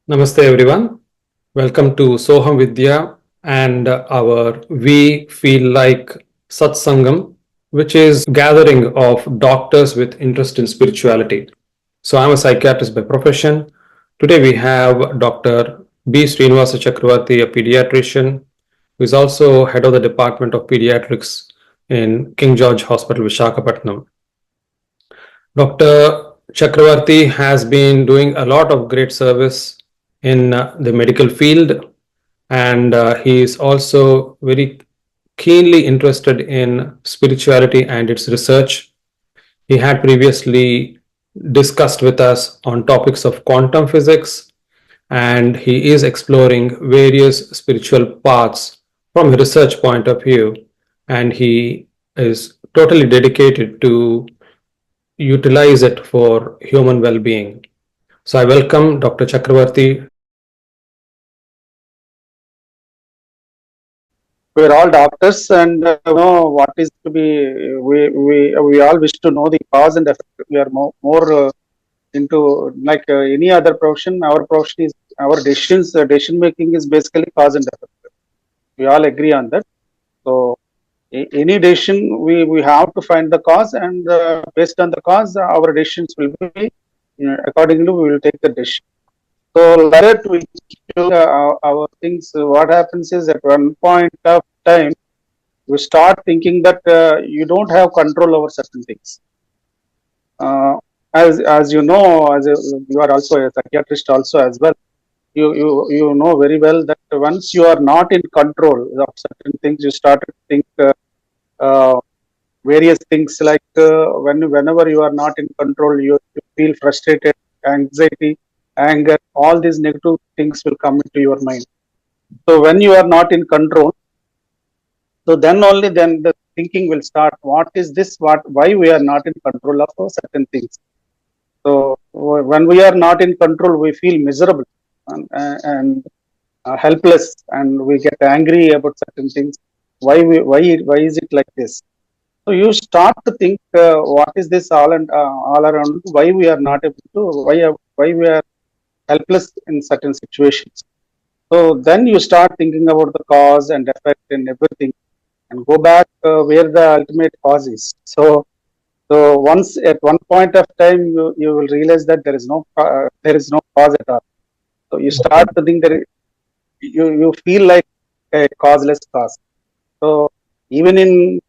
Namaste everyone. Welcome to Soham Vidya and our We Feel Like Satsangam, which is gathering of doctors with interest in spirituality. So I'm a psychiatrist by profession. Today we have Dr. B. Srinivasa Chakarvarthy, a pediatrician, who is also head of the Department of Paediatrics in King George Hospital, Visakhapatnam. Dr. Chakravarthy has been doing a lot of great service in the medical field, and he is also very keenly interested in spirituality and its research. He had previously discussed with us on topics of quantum physics, and he is exploring various spiritual paths from a research point of view, and he is totally dedicated to utilize it for human well-being. So I welcome Dr. Chakravarthy. We're all doctors and know what is to be. We all wish to know the cause and effect. We are more into like any other profession. Our profession is our decisions. Decision making is basically cause and effect. We all agree on that. So any decision we have to find the cause, and based on the cause, our decisions will be accordingly. We will take the decision. So like that we our things. What happens is at one point of time you start thinking that you don't have control over certain things. As you know, you are also a psychiatrist also as well. You know very well that once you are not in control of certain things, you start to think uh, various things like whenever you are not in control, you feel frustrated, anxiety, anger. All these negative things will come into your mind. So when you are not in control, so then only then the thinking will start. What is this? Why we are not in control of certain things? So when we are not in control, we feel miserable and helpless, and we get angry about certain things. Why is it like this? So you start to think, what is this all around? Why we are not able to? Why we are helpless in certain situations? So then you start thinking about the cause and effect and everything, and go back where the ultimate cause is. So once at one point of time, you will realize that there is no cause at all. So you start to think that you feel like a causeless cause. So even in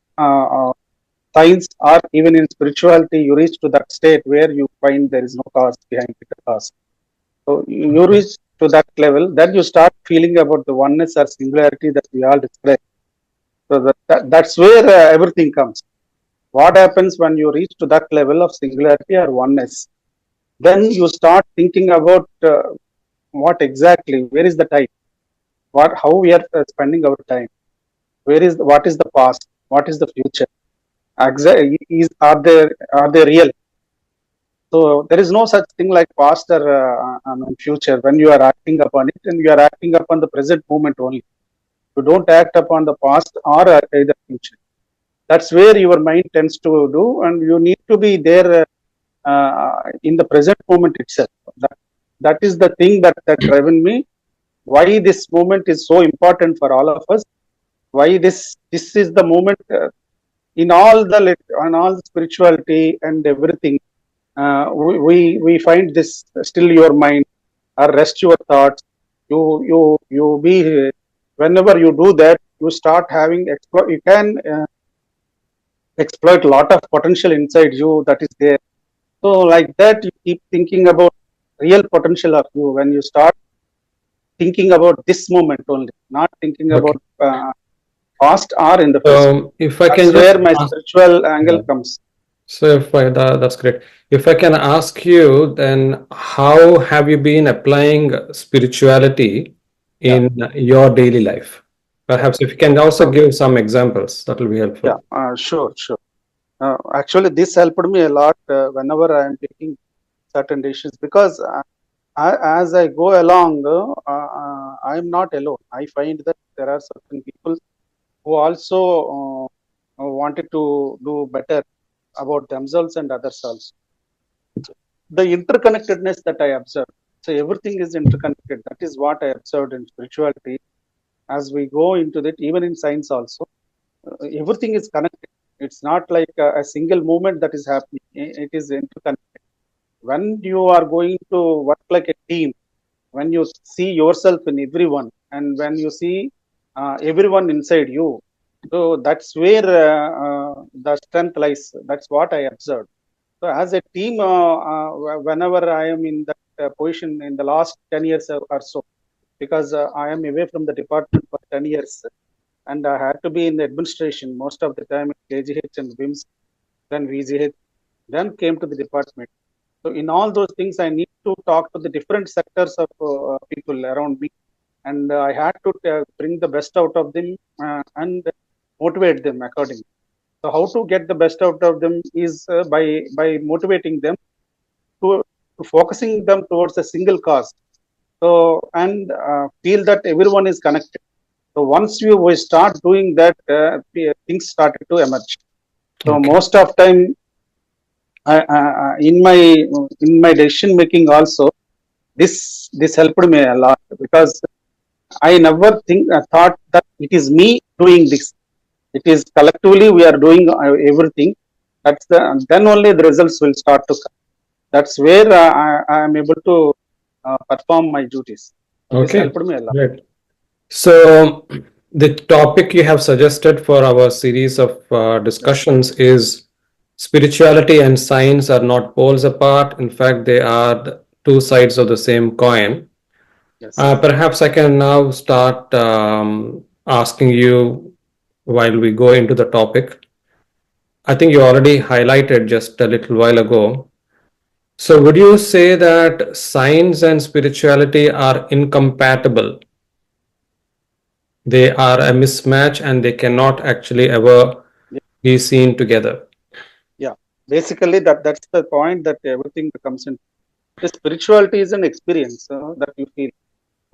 science or even in spirituality, you reach to that state where you find there is no cause behind the cause. So you reach to that level, then you start feeling about the oneness or singularity that we all describe. So that's where everything comes. What happens when you reach to that level of singularity or oneness? Then you start thinking about what exactly, where is the time, how we are spending our time, what is the past, what is the future, are they real? So there is no such thing like past or future when you are acting upon it, and you are acting upon the present moment only. You don't act upon the past or either future. That's where your mind tends to do, and you need to be there in the present moment itself. That is the thing that driven me. Why this moment is so important for all of us? Why this is the moment in on all the spirituality and everything. We find this still your mind or rest your thoughts. You be whenever you do that, you start having you can exploit a lot of potential inside you that is there. So like that, you keep thinking about real potential of you when you start thinking about this moment only, not thinking about Okay. past or in the present. If I That's can just where my ask, spiritual angle yeah. comes. So that's great. If I can ask you, then how have you been applying spirituality Yeah. in your daily life? Perhaps if you can also So give some examples, that will be yeah, helpful. sure. Actually, this helped me a lot whenever I am taking certain decisions, because as I go along, I'm not alone. I find that there are certain people who also wanted to do better about themselves and others also. The interconnectedness that I observe. So everything is interconnected. That is what I observed in spirituality. As we go into that, even in science also, everything is connected. It's not like a single movement that is happening. It is interconnected. When you are going to work like a team, when you see yourself in everyone, and when you see everyone inside you, so that's where the strength lies. That's what I observed. So as a team, whenever I am in that position in the last 10 years or so, because I am away from the department for 10 years, and I had to be in the administration most of the time at KGH and WIMS, then VGH, then came to the department. So in all those things, I need to talk to the different sectors of people around me, and I had to bring the best out of them and motivate them accordingly. So how to get the best out of them is by motivating them to focusing them towards a single cause. So and feel that everyone is connected. So once we start doing that, things started to emerge. So Okay. most of time in my decision making also, this helped me a lot, because I never thought that it is me doing this. It is collectively we are doing everything. That's then only the results will start to come. That's where I am able to perform my duties. So this Okay. helped me a lot. Great. So the topic you have suggested for our series of Yes, discussions is spirituality and science are not poles apart. In fact, they are the two sides of the same coin. yes, Perhaps I can now start asking you while we go into the topic. I think you already highlighted just a little while ago. So, would you say that science and spirituality are incompatible? They are a mismatch and they cannot actually ever yeah, be seen together. yeah. Basically, that's the point that everything comes in. The spirituality is an experience that you feel.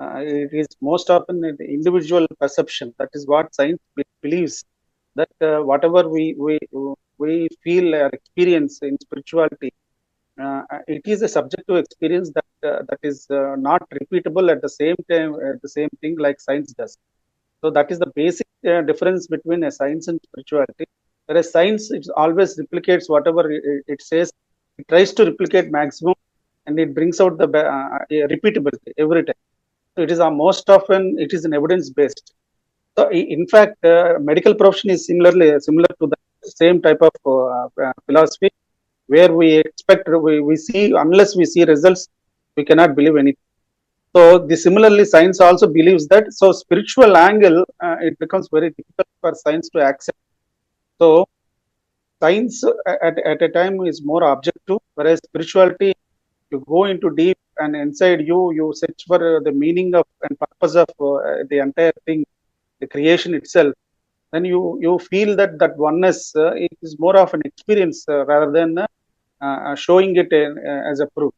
It is most often an individual perception. That is what science believes, that whatever we feel or experience in spirituality, it is a subjective experience that is not repeatable at the same time, the same thing like science does. So that is the basic difference between a science and spirituality. Whereas science, it always replicates whatever it says. It tries to replicate maximum, and it brings out the repeatability every time. So it is most often it is an evidence based. So in fact, medical profession is similar to the same type of philosophy, where we expect we see, unless we see results, we cannot believe anything. So the similarly, science also believes that. So spiritual angle, it becomes very difficult for science to accept. So science at a time is more objective, whereas spirituality, you go into deep, and inside you search for the meaning of and purpose of the entire thing, the creation itself. Then you feel that oneness, it is more of an experience rather than showing it as a proof.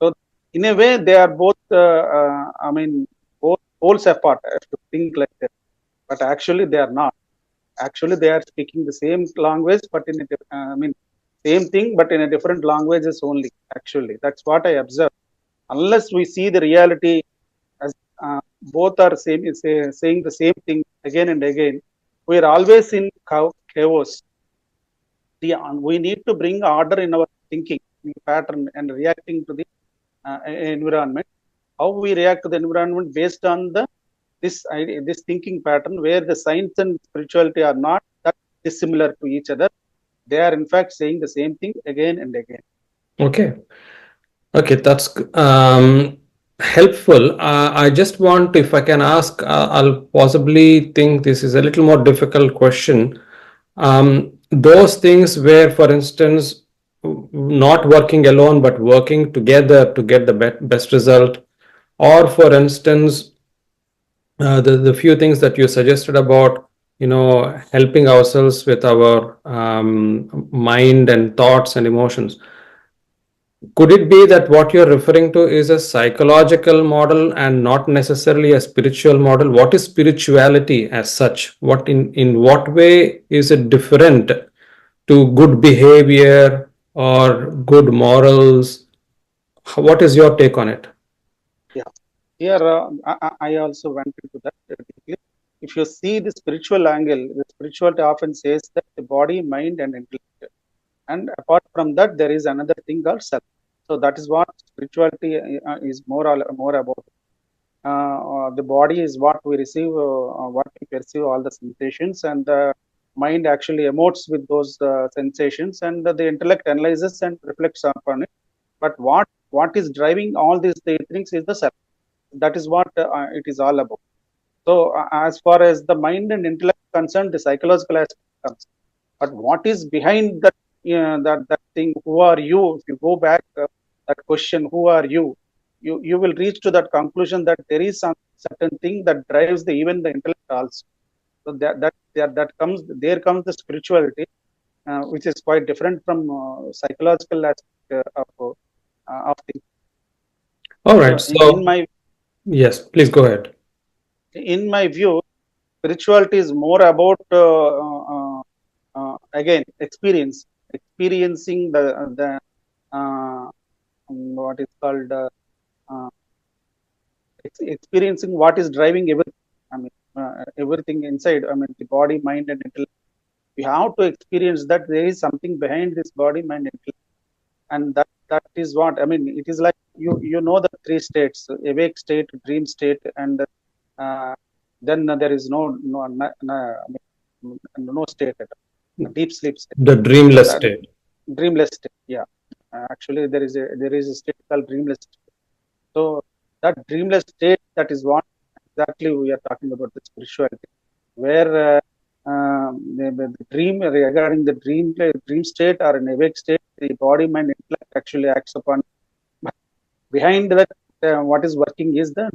So in a way, they are both I mean, both poles apart, I have to think like that. But actually they are not. Actually they are speaking the same language, but in a I mean, same thing but in a different languages only. Actually, that's what I observe. Unless we see the reality as both are saying the same thing again and again, we are always in chaos. We need to bring order in our thinking pattern and reacting to the environment. How we react to the environment based on the this idea, this thinking pattern, where the science and spirituality are not that dissimilar to each other. They are in fact saying the same thing again and again. Okay. Okay, that's helpful. I just want, if I can ask, I'll possibly think this is a little more difficult question. Those things where, for instance, not working alone, but working together to get the best result, or for instance, the few things that you suggested about, helping ourselves with our mind and thoughts and emotions. Could it be that what you're referring to is a psychological model and not necessarily a spiritual model? What is spirituality as such? In what way is it different to good behavior or good morals? What is your take on it? Yeah. Here, I also went into that deeply. If you see the spiritual angle, the spirituality often says that the body, mind, and intellect. And apart from that, there is another thing called self. So that is what spirituality is more about. The body is what we receive, what we perceive, all the sensations, and the mind actually emotes with those sensations, and the intellect analyzes and reflects upon it. But what is driving all these three things is the self. That is what it is all about. So as far as the mind and intellect concerned, the psychological aspect comes. But what is behind that, that thing? Who are you? If you go back, that question, who are you? You will reach to that conclusion that there is some certain thing that drives the even the intellect also. So that comes, there comes the spirituality, which is quite different from psychological aspect of things. All So right. in So my yes, please go ahead. view, spirituality is more about again experiencing the uh, what is called uh, experiencing what is driving everything. I mean, everything inside. I mean, the body, mind, and intellect. We have to experience that there is something behind this body, mind, and intellect, and that is what I mean. It is like you know the three states: awake state, dream state, and uh, then there is I mean, no state at all. Deep sleep state. The So dreamless that state. dreamless state. Yeah, actually there is a state called dreamless state. So that dreamless state, that is what exactly we are talking about, the spirituality, where the dream, regarding the dream state or an awake state, the body, mind, intellect actually acts upon. But behind that, what is working is that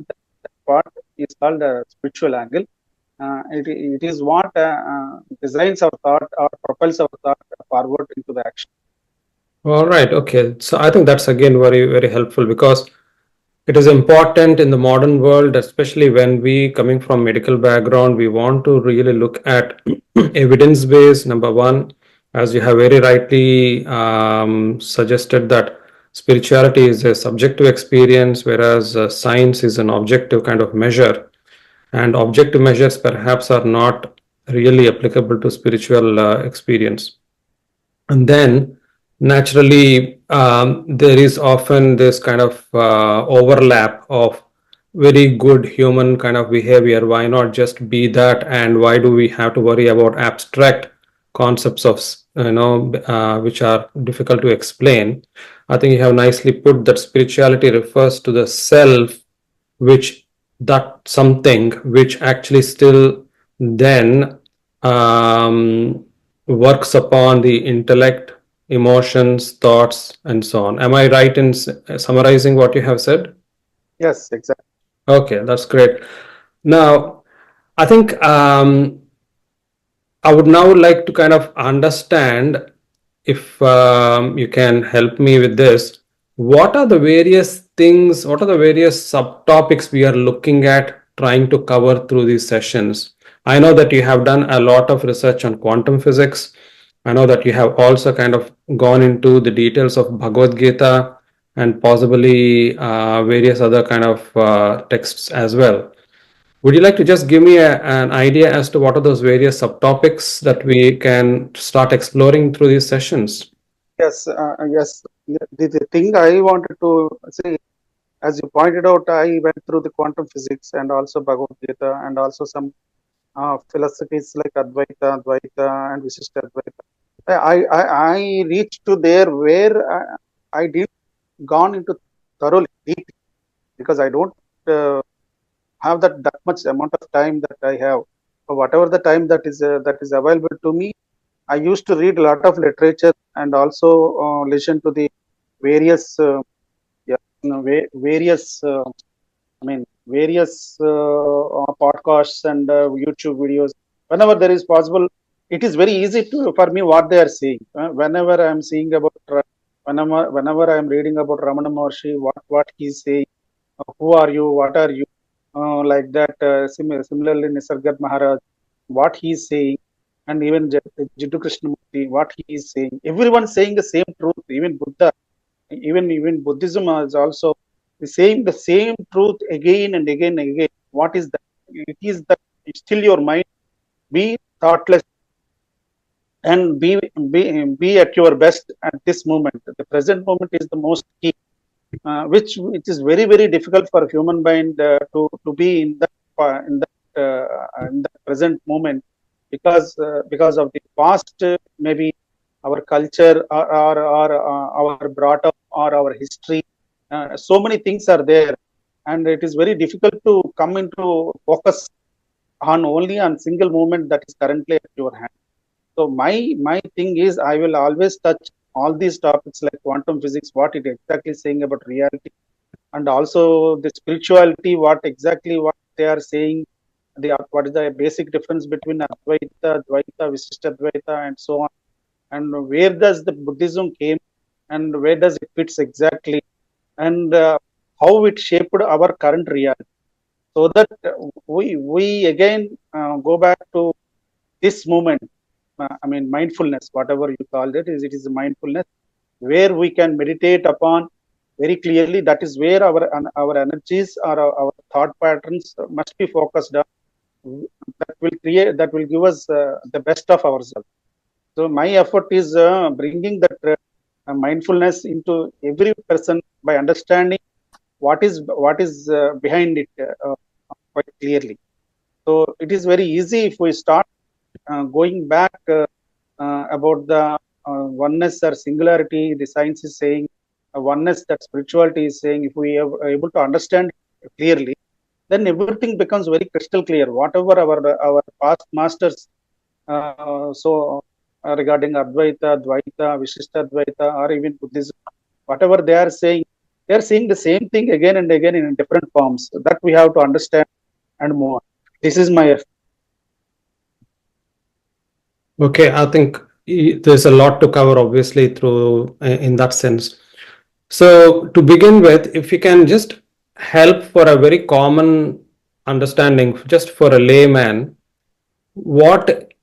part is called a spiritual angle. It is what designs our thought or propels our thought forward into the action. All right. Okay. So I think that's again very, very helpful because it is important in the modern world, especially when we coming from medical background, we want to really look at evidence based, number one, as you have very rightly suggested that spirituality is a subjective experience, whereas science is an objective kind of measure. And objective measures perhaps are not really applicable to spiritual experience. And then naturally, there is often this kind of overlap of very good human kind of behavior. Why not just be that? And why do we have to worry about abstract concepts of, which are difficult to explain? I think you have nicely put that spirituality refers to the self, which that something which actually still then works upon the intellect, emotions, thoughts, and so on. Am I right in summarizing what you have said? Yes, exactly. Okay, that's great. Now, I think I would now like to kind of understand if you can help me with this. What are the various things, what are the various subtopics we are looking at trying to cover through these sessions? I know that you have done a lot of research on quantum physics. I know that you have also kind of gone into the details of Bhagavad Gita and possibly various other kind of texts as well. Would you like to just give me an idea as to what are those various subtopics that we can start exploring through these sessions? Yes, yes. The thing I wanted to say, as you pointed out, I went through the quantum physics and also Bhagavad Gita and also some philosophies like Advaita, Dvaita, and Visishta Advaita. I reached to there where I did gone into thoroughly deep, because I don't have that much amount of time that I have. So whatever the time that is available to me, I used to read a lot of literature and also listen to the various yeah, various I mean various podcasts and YouTube videos. Whenever there is possible, it is very easy to for me what they are saying. Whenever I am seeing about whenever I am reading about Ramana Maharshi, what he is saying, who are you, what are you, like that. Similarly, Nisargat Maharaj, what he is saying, and even Jiddu Krishnamurti, what he is saying. Everyone saying the same truth. Even Buddha, even Buddhism is also. saying the same truth again and again and again. What is that? It is that still your mind, be thoughtless and be at your best at this moment. The present moment is the most key, which is very very difficult for a human mind to be in that present moment, because of the past, maybe our culture, or our brought up, or our history. So many things are there, and it is very difficult to come into focus on only on single moment that is currently at your hand. So my thing is, I will always touch all these topics like quantum physics, what it exactly saying about reality, and also the spirituality, what they are saying, what is the basic difference between Advaita, Dvaita, Visishtadvaita, and so on, and where does the Buddhism came, and where does it fits exactly, and how it shaped our current reality, so that we again go back to this moment. I mean, mindfulness, whatever you call it is mindfulness, where we can meditate upon very clearly. That is where our energies or our thought patterns must be focused on. That will give us the best of ourselves. So my effort is bringing that mindfulness into every person by understanding what is behind it quite clearly. So it is very easy if we start going back about the oneness or singularity. The science is saying oneness, that spirituality is saying. If we are able to understand it clearly, then everything becomes very crystal clear. Whatever our past masters, regarding Advaita, Dvaita, Vishishtadvaita, or even Buddhism, whatever they are saying the same thing again and again in different forms. That we have to understand and move on. This is my Okay, I think there's a lot to cover, obviously, through in that sense. So, to begin with, if you can just help for a very common understanding, just for a layman, what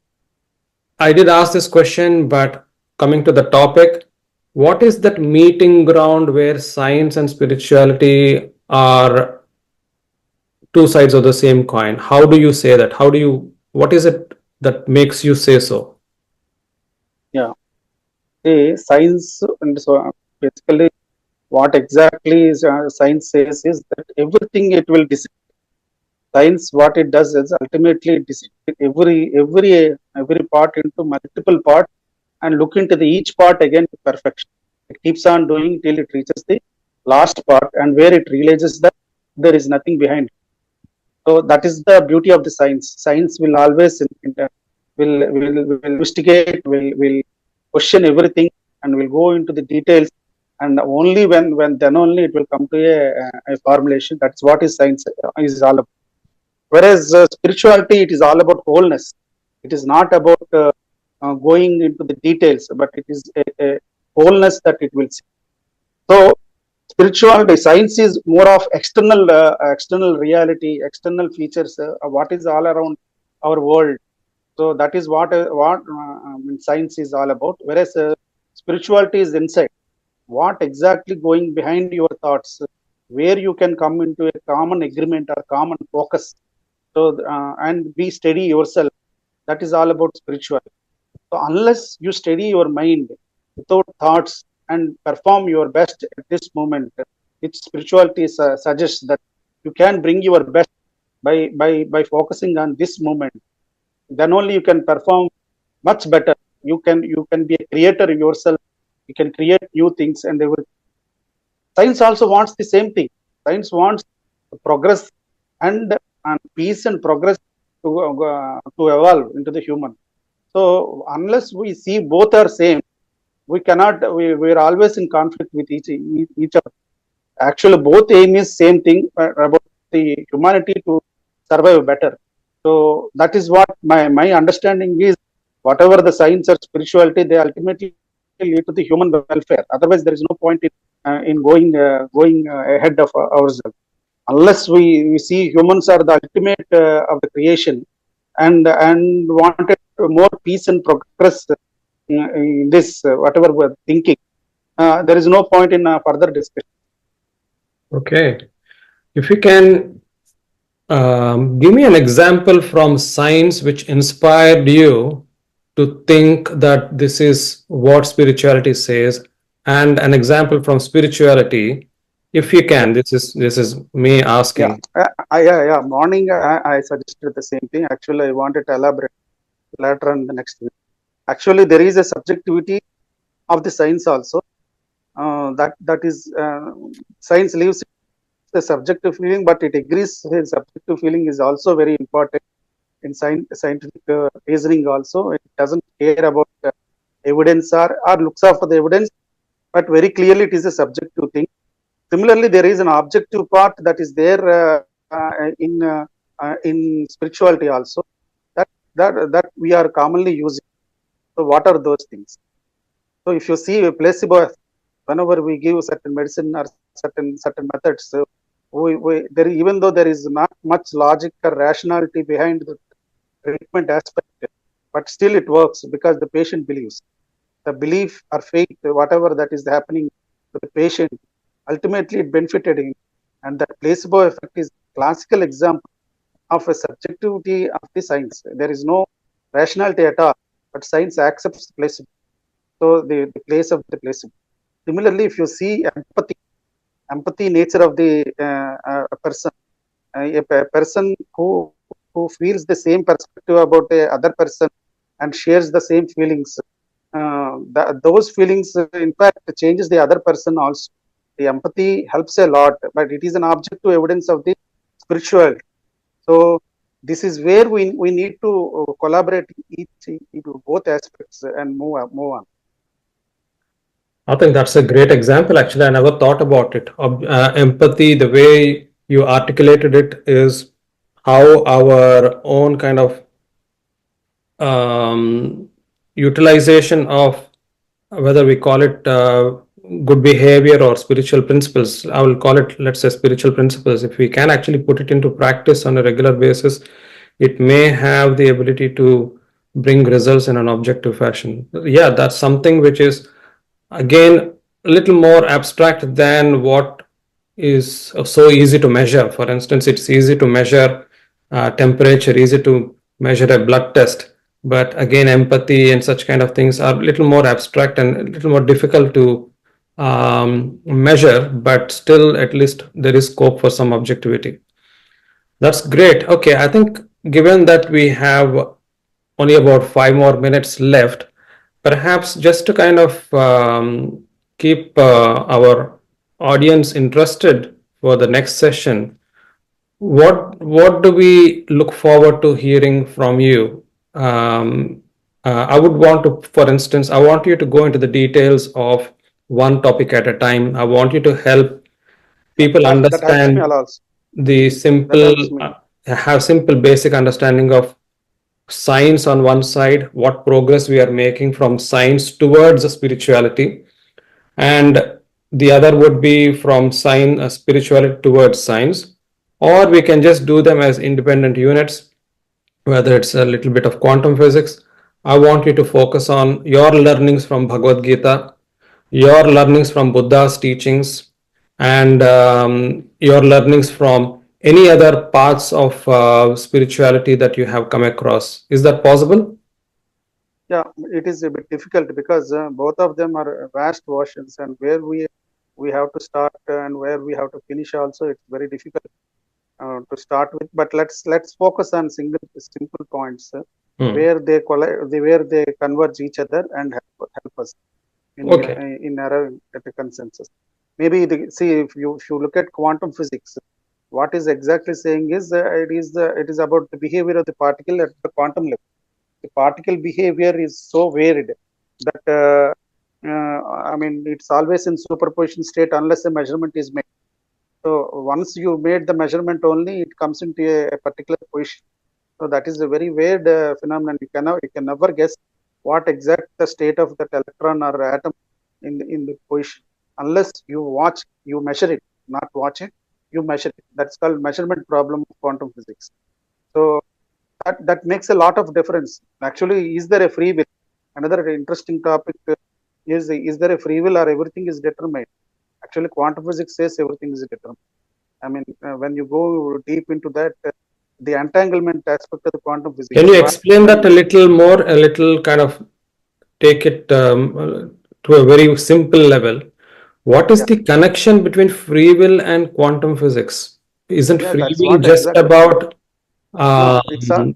I did ask this question, but coming to the topic, what is that meeting ground where science and spirituality are two sides of the same coin? How do you say that? What is it that makes you say so? yeah. Science, and so basically, what exactly is science says is that everything it will science, what it does is ultimately it every part into multiple parts, and look into the each part again to perfection. It keeps on doing till it reaches the last part, and where it realizes that there is nothing behind it. So that is the beauty of the science. Science will always will investigate, will question everything, and will go into the details, and only when then only it will come to a formulation. That's what is science is all about. Whereas spirituality, it is all about wholeness. It is not about going into the details, but it is a wholeness that it will see. So spirituality, science is more of external reality, external features, what is all around our world. So that is what science is all about. Whereas spirituality is inside. What exactly going behind your thoughts, where you can come into a common agreement or common focus. So and be steady yourself. That is all about spirituality. So unless you steady your mind without thoughts and perform your best at this moment, which spirituality suggests that you can bring your best by focusing on this moment, then only you can perform much better. You can be a creator yourself. You can create new things and everything. Science also wants the same thing. Science wants progress and peace and progress to evolve into the human. So unless we see both are same, we cannot. We are always in conflict with each other. Actually, both aim is same thing, about the humanity to survive better. So that is what my understanding is. Whatever the science or spirituality, they ultimately lead to the human welfare. Otherwise, there is no point in going ahead of ourselves. Unless we see humans are the ultimate of the creation, and wanted more peace and progress in this whatever we're thinking, there is no point in further discussion. Okay. If you can give me an example from science which inspired you to think that this is what spirituality says, and an example from spirituality, if you Yeah, can. This is me yeah, asking. yeah. Morning, I suggested the same thing. Actually, I wanted to elaborate later on the next week. Actually, there is a subjectivity of the science also. That is, science leaves the subjective feeling, but it agrees the subjective feeling is also very important in scientific reasoning. Also, it doesn't care about evidence or looks after the evidence, but very clearly it is a subjective thing. Similarly, there is an objective part that is there in spirituality also. That that we are commonly using. So, what are those things? So, if you see a placebo, whenever we give certain medicine or certain methods, there even though there is not much logic or rationality behind the treatment aspect, but still it works because the patient believes. The belief or faith, whatever that is happening to the patient, ultimately it benefited him. And that placebo effect is classical example of a subjectivity of the science. There is no rationality at all, but science accepts the placebo. So the place of the placebo. Similarly, if you see empathy nature of the person, a person who feels the same perspective about a other person and shares the same feelings, those feelings in fact changes the other person also. The empathy helps a lot, but it is an objective evidence of the spiritual. So this is where we need to collaborate each into both aspects and move on. I think that's a great example. Actually, I never thought about it. Empathy, the way you articulated it, is how our own kind of utilization of, whether we call it good behavior or spiritual principles. I will call it, let's say, spiritual principles. If we can actually put it into practice on a regular basis, it may have the ability to bring results in an objective fashion. Yeah, that's something which is, again, a little more abstract than what is so easy to measure. For instance, it's easy to measure temperature, easy to measure a blood test. But again, empathy and such kind of things are a little more abstract and a little more difficult to measure, but still, at least there is scope for some objectivity. That's great. Okay, I think given that we have only about 5 more minutes left, perhaps just to kind of keep our audience interested for the next session, what do we look forward to hearing from you? I would want to, for instance, I want you to go into the details of one topic at a time. I want you to help Yeah, people that helps me a understand lot. the That simple, helps me. have simple basic understanding of science on one side, what progress we are making from science towards spirituality, and the other would be from science, spirituality towards science, or we can just do them as independent units, whether it's a little bit of quantum physics. I want you to focus on your learnings from Bhagavad Gita, your learnings from Buddha's teachings, and your learnings from any other parts of spirituality that you have come across. Is that possible? Yeah, it is a bit difficult because both of them are vast oceans, and where we have to start and where we have to finish also, it's very difficult to start with. But let's focus on simple points Hmm. where where they converge each other and help us Okay. in arriving at a consensus. Maybe see, if you look at quantum physics, what is exactly saying is it is about the behavior of the particle at the quantum level. The particle behavior is so varied that I mean it's always in superposition state unless a measurement is made. So once you made the measurement only, it comes into a particular position. So that is a very weird phenomenon. You can never guess what exact the state of that electron or atom in the position unless you measure it, not watch it. You measure it. That's called measurement problem of quantum physics. So that makes a lot of difference. Actually, is there a free will? Another interesting topic is there a free will or everything is determined? Actually, quantum physics says everything is determined. I mean, when you go deep into that, the entanglement aspect of the quantum physics. Can you explain that a little more, a little kind of take it to a very simple level? What is Yeah, the connection between free will and quantum physics? Isn't yeah, free that's will what just exactly. about, No, it's a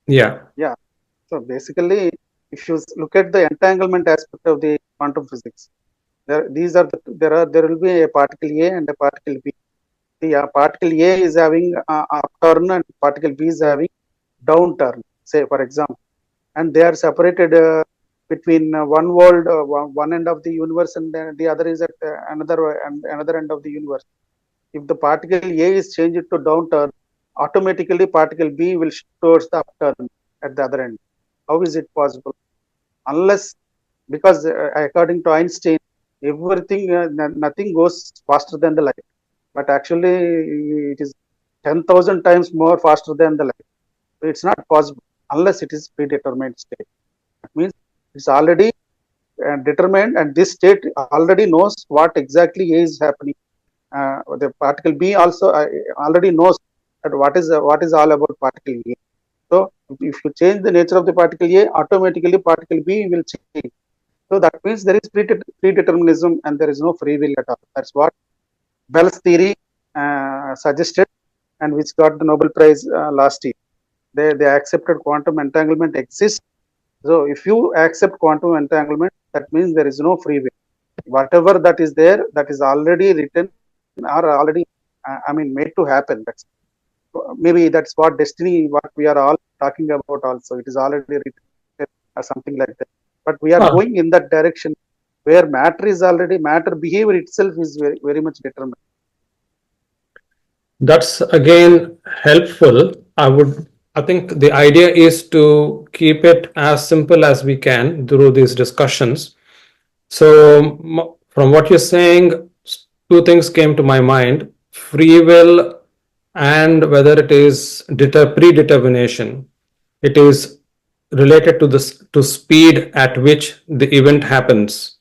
yeah. yeah. So basically, if you look at the entanglement aspect of the quantum physics, these are there will be a particle A and a particle B. The particle A is having upturn and particle B is having downturn. Say for example, and they are separated between one world, one end of the universe, and the other is at another end of the universe. If the particle A is changed to downturn, automatically particle B will shift towards the upturn at the other end. How is it possible? Unless, because according to Einstein, everything, nothing goes faster than the light. But actually, it is 10,000 times more faster than the light. It's not possible unless it is predetermined state. That means it's already determined, and this state already knows what exactly is happening. The particle B also already knows that what is all about particle A. So if you change the nature of the particle A, automatically particle B will change. So that means there is predeterminism and there is no free will at all. That's what Bell's theory suggested, and which got the Nobel Prize last year. They accepted quantum entanglement exists. So if you accept quantum entanglement, that means there is no free will. Whatever that is there, that is already written or already, made to happen. Maybe that's what destiny, what we are all talking about also. It is already written or something like that. But we are Ah, going in that direction where matter behavior itself is very, very much determined. that's again helpful. I think the idea is to keep it as simple as we can through these discussions. So, from what you're saying, two things came to my mind: free will and whether it is predetermination. It is related to this to speed at which the event happens.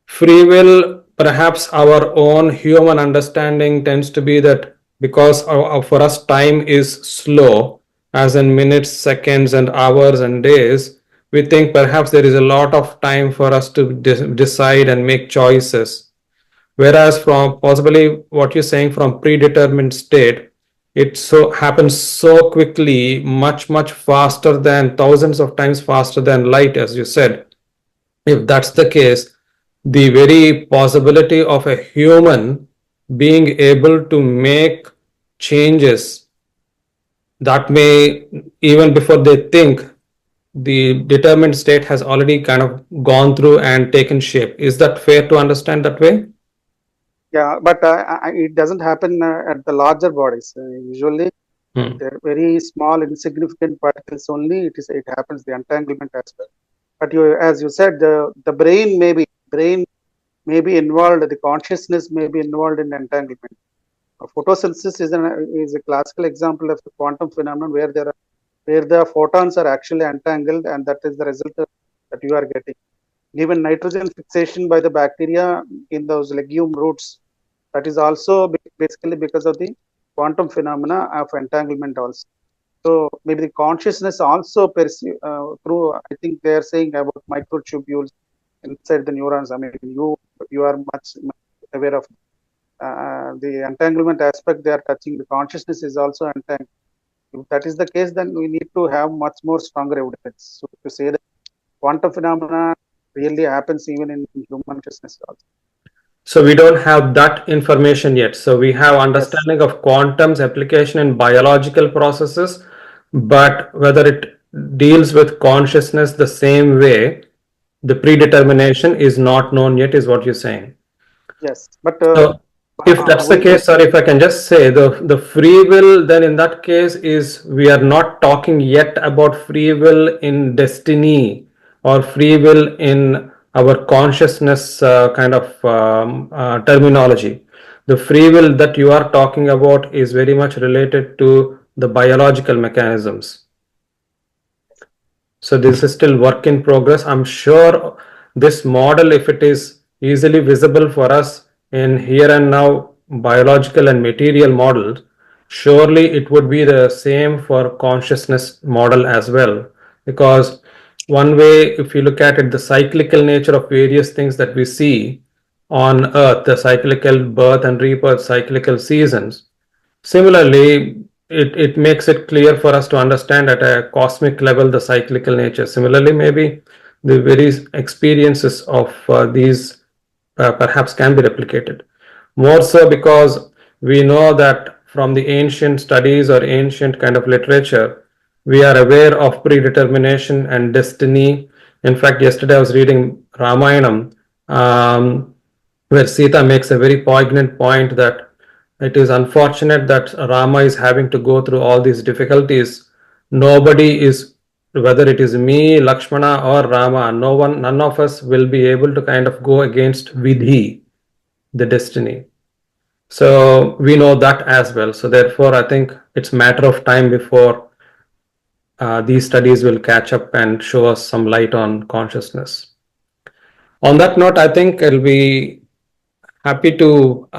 Free will, perhaps our own human understanding tends to be that because for us time is slow, as in minutes, seconds, and hours and days, we think perhaps there is a lot of time for us to decide and make choices. Whereas from possibly what you're saying from predetermined state, it so happens so quickly, much faster than thousands of times faster than light, as you said. If that's the case, the very possibility of a human being able to make changes that may, even before they think, the determined state has already kind of gone through and taken shape. Is that fair to understand that way? Yeah, but it doesn't happen at the larger bodies. Usually, Hmm. they're very small, insignificant particles only. It happens the entanglement aspect. But as you said, the brain may be involved. The consciousness may be involved in entanglement. Photosynthesis is a classical example of the quantum phenomenon where the photons are actually entangled, and that is the result that you are getting. Even nitrogen fixation by the bacteria in those legume roots, that is also basically because of the quantum phenomena of entanglement also. So maybe the consciousness also perceive through. I think they are saying about microtubules inside the neurons. I mean, you are much aware of the entanglement aspect. They are touching the consciousness is also entangled. If that is the case, then we need to have much more stronger evidence. So to say that quantum phenomena really happens even in human consciousness also. So we don't have that information yet. So we have Yes, understanding of quantum's application in biological processes, but whether it deals with consciousness the same way, the predetermination is not known yet, is what you're saying. yes. But So if that's the we case, sorry, if I can just say the free will, then in that case is we are not talking yet about free will in destiny or free will in our consciousness kind of terminology. The free will that you are talking about is very much related to the biological mechanisms. So this is still work in progress. I'm sure this model, if it is easily visible for us, in here and now biological and material models, surely it would be the same for consciousness model as well. Because one way, if you look at it, the cyclical nature of various things that we see on Earth, the cyclical birth and rebirth, cyclical seasons. Similarly, it makes it clear for us to understand at a cosmic level the cyclical nature. Similarly, maybe the very experiences of these perhaps can be replicated. More so because we know that from the ancient studies or ancient kind of literature, we are aware of predetermination and destiny. In fact, yesterday I was reading Ramayanam, where Sita makes a very poignant point that it is unfortunate that Rama is having to go through all these difficulties. Nobody is, whether it is me, Lakshmana, or Rama, no one, none of us will be able to kind of go against Vidhi, the destiny. So we know that as well. So therefore, I think it's a matter of time before these studies will catch up and show us some light on consciousness. On that note, I think I'll be happy to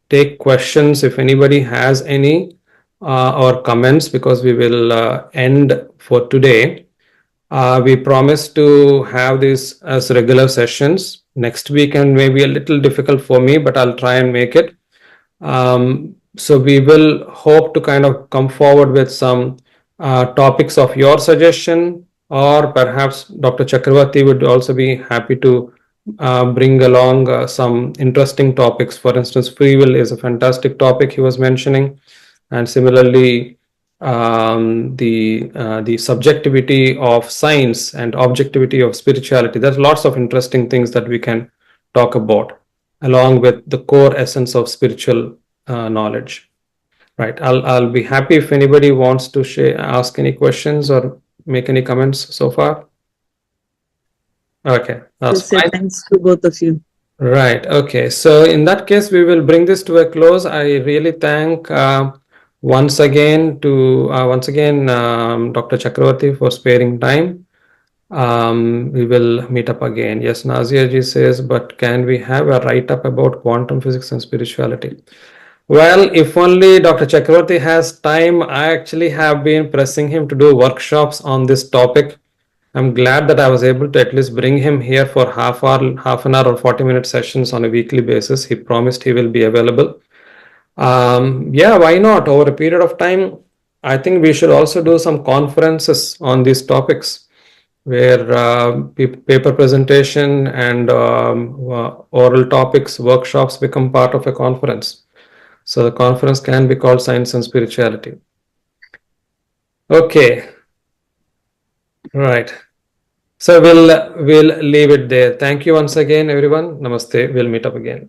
take questions if anybody has any or comments, because we will end for today. We promise to have these as regular sessions. Next week and maybe a little difficult for me, but I'll try and make it. So we will hope to kind of come forward with some topics of your suggestion, or perhaps Dr. Chakravarthy would also be happy to bring along some interesting topics. For instance, free will is a fantastic topic he was mentioning, and similarly, the subjectivity of science and objectivity of spirituality. There's lots of interesting things that we can talk about, along with the core essence of spiritual knowledge. Right. I'll be happy if anybody wants to ask any questions or make any comments so far. Okay, that's fine. Thanks to both of you. Right. Okay. So in that case, we will bring this to a close. I really thank once again Dr. Chakravarthy for sparing time. We will meet up again. Yes, Nazia ji says, but can we have a write-up about quantum physics and spirituality? Well, if only Dr. Chakravarthy has time. I actually have been pressing him to do workshops on this topic. I'm glad that I was able to at least bring him here for half an hour or 40-minute sessions on a weekly basis. He promised he will be available. Yeah, why not? Over a period of time, I think we should also do some conferences on these topics, where paper presentation and oral topics, workshops become part of a conference. So the conference can be called Science and Spirituality. Okay. Right. So we'll leave it there. Thank you once again, everyone. Namaste. We'll meet up again.